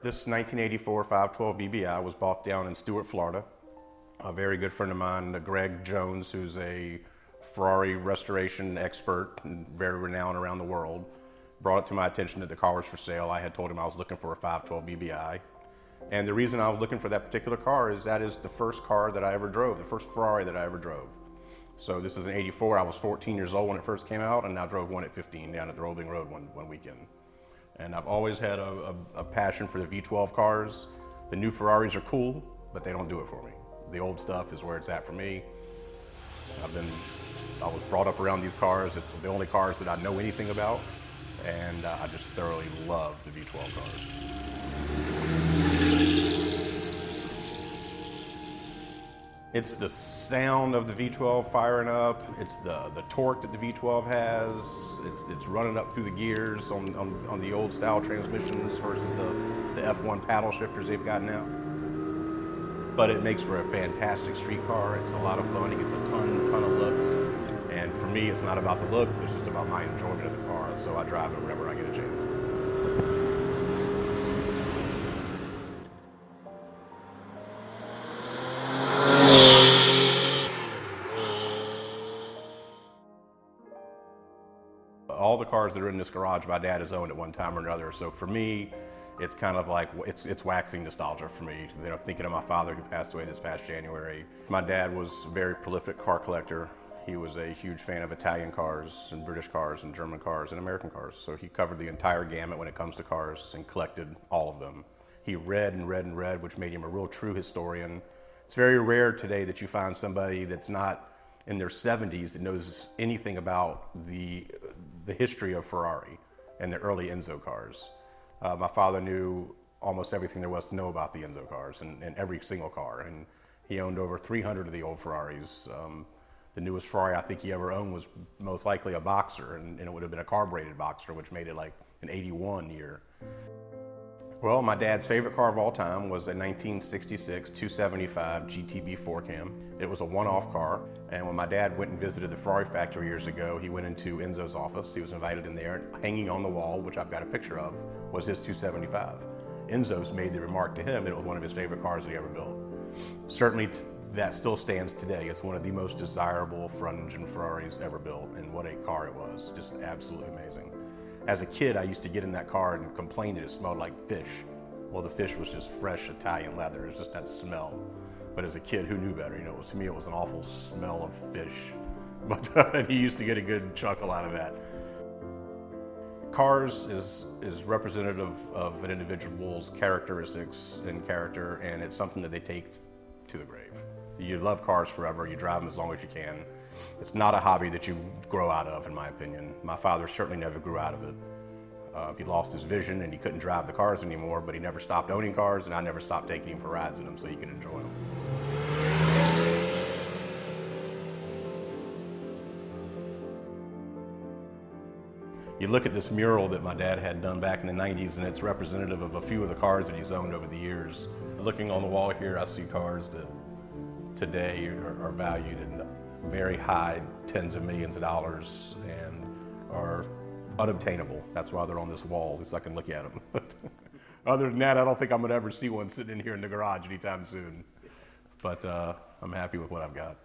This 1984 512 BBI was bought down in Stuart, Florida. A very good friend of mine, Greg Jones, who's a Ferrari restoration expert and very renowned around the world, brought it to my attention that the car was for sale. I had told him I was looking for a 512 BBI. And the reason I was looking for that particular car is that is the first car that I ever drove, the first Ferrari that I ever drove. So this is an 84. I was 14 years old when it first came out, and I drove one at 15 down at the Rolling Road one weekend. And I've always had a passion for the V12 cars. The new Ferraris are cool, but they don't do it for me. The old stuff is where it's at for me. I was brought up around these cars. It's the only cars that I know anything about, and I just thoroughly love the V12 cars. It's the sound of the V12 firing up. It's the torque that the V12 has. It's running up through the gears on the old style transmissions versus the F1 paddle shifters they've got now. But it makes for a fantastic street car. It's a lot of fun. It gets a ton of looks. And for me, it's not about the looks, but it's just about my enjoyment of the car. So I drive it whenever I get a chance. All the cars that are in this garage, my dad has owned at one time or another. So for me, it's kind of like, it's waxing nostalgia for me. You know, thinking of my father who passed away this past January. My dad was a very prolific car collector. He was a huge fan of Italian cars and British cars and German cars and American cars. So he covered the entire gamut when it comes to cars and collected all of them. He read and read and read, which made him a real true historian. It's very rare today that you find somebody that's not in their 70s that knows anything about the history of Ferrari and the early Enzo cars. My father knew almost everything there was to know about the Enzo cars and every single car. And he owned over 300 of the old Ferraris. The newest Ferrari I think he ever owned was most likely a Boxer, and it would have been a carbureted Boxer, which made it like an 81 year. Well, my dad's favorite car of all time was a 1966 275 GTB 4-cam. It was a one-off car, and when my dad went and visited the Ferrari factory years ago, he went into Enzo's office. He was invited in there, and hanging on the wall, which I've got a picture of, was his 275. Enzo's made the remark to him that it was one of his favorite cars that he ever built. Certainly, that still stands today. It's one of the most desirable front-engine Ferraris ever built, and what a car it was, just absolutely amazing. As a kid, I used to get in that car and complain that it smelled like fish. Well, the fish was just fresh Italian leather. It was just that smell. But as a kid, who knew better? You know, to me, it was an awful smell of fish. But he used to get a good chuckle out of that. Cars is representative of an individual's characteristics and character, and it's something that they take to the grave. You love cars forever. You drive them as long as you can. It's not a hobby that you grow out of, in my opinion. My father certainly never grew out of it. He lost his vision and he couldn't drive the cars anymore, but he never stopped owning cars, and I never stopped taking him for rides in them so he could enjoy them. You look at this mural that my dad had done back in the 90s, and it's representative of a few of the cars that he's owned over the years. Looking on the wall here, I see cars that today are valued in the very high tens of millions of dollars and are unobtainable. That's why they're on this wall, so I can look at them. Other than that, I don't think I'm gonna ever see one sitting in here in the garage anytime soon. But I'm happy with what I've got.